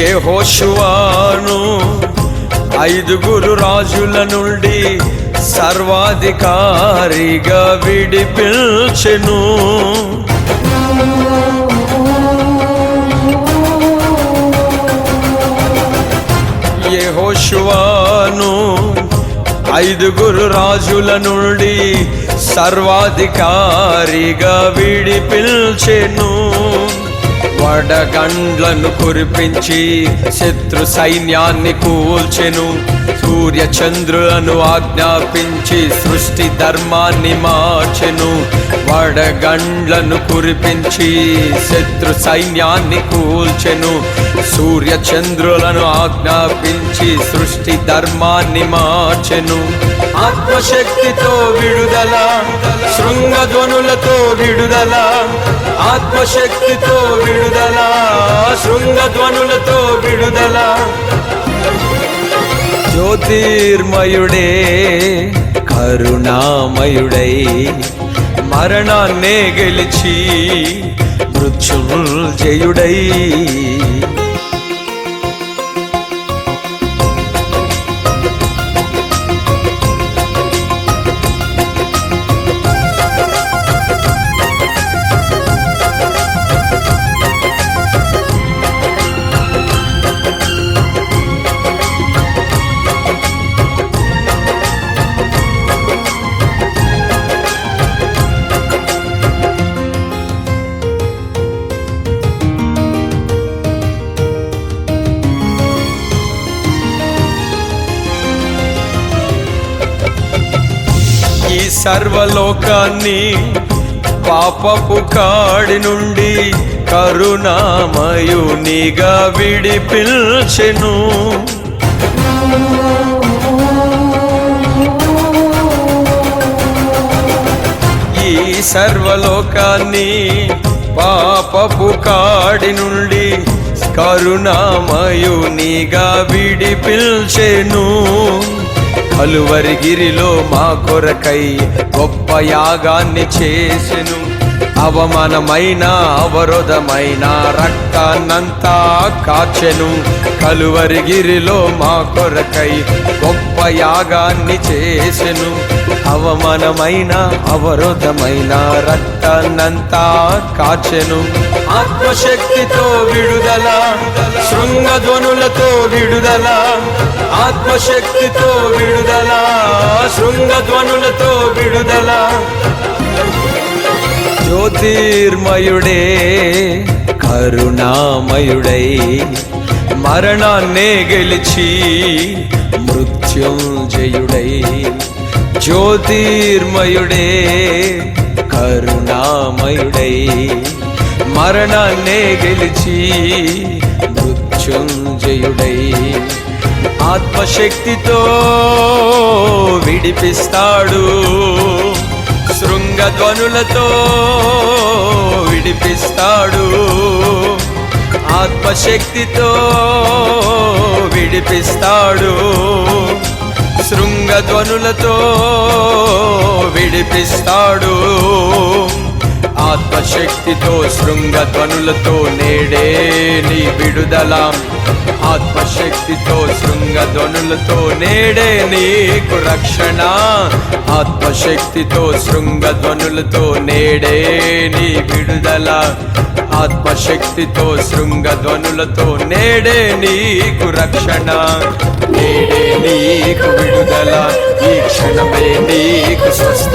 యెహోషువను ఐదుగురు రాజుల నుండి సర్వాధికారిగా విడిపించెను. యెహోషువను ఐదుగురు రాజుల నుండి సర్వాధికారిగా విడిపించెను. వడగండ్లను కురిపించి శత్రు సైన్యాన్ని కూల్చెను. సూర్య చంద్రులను ఆజ్ఞాపించి సృష్టి ధర్మాన్ని మార్చెను. వడగండ్లను కురిపించి శత్రు సైన్యాన్ని కూల్చెను. సూర్య చంద్రులను ఆజ్ఞాపించి సృష్టి ధర్మాన్ని మార్చెను. ఆత్మశక్తితో విడుదల, శృంగధ్వనులతో విడుదల, ఆత్మశక్తితో విడుదల, శృంగధ్వనులతో విడుదల. జ్యోతిర్మయుడే కరుణామయుడై మరణాన్నే గెలిచి మృత్యుంజయుడై ఈ సర్వలోకాన్ని పాపపు కాడి నుండి కరుణామయునిగా విడిపించెను. ఈ సర్వలోకాన్ని పాపపు కాడి నుండి కరుణామయునిగా విడిపించెను. కలువరిగిరిలో మా కొరకై గొప్ప యాగాన్ని చేసెను. అవమానమైన అవరోధమైన రక్తాన్నంతా కాచెను. కలువరిగిరిలో మా కొరకై గొప్ప యాగాన్ని చేసెను. అవమానమైన అవరోధమైన రక్తాన్నంతా కాచెను. ఆత్మశక్తితో విడుదల, శృంగధ్వనులతో విడుదల, ఆత్మశక్తితో విడుదల, శృంగధ్వనులతో విడుదల. జ్యోతిర్మయుడే కరుణామయుడై మరణాన్నే గెలిచి మృత్యుంజయుడై. జ్యోతిర్మయుడే కరుణామయుడై మరణాన్నే గెలిచి మృత్యుంజయుడై. ఆత్మశక్తితో విడిపిస్తాడు, శృంగధ్వనులతో విడిపిస్తాడు. ఆత్మశక్తితో విడిపిస్తాడు, శృంగధ్వనులతో విడిపిస్తాడు. ఆత్మశక్తితో శృంగధ్వనులతో నేడే నీ విడుదల. ఆత్మశక్తితో శృంగధ్వనులతో నేడే నీకు రక్షణ. ఆత్మశక్తితో శృంగధ్వనులతో నేడే నీ విడుదల. ఆత్మశక్తితో శృంగధ్వనులతో నేడే నీకు రక్షణ. నేడే నీకు విడుదల, ఈ క్షణమే నీకు స్వస్థత.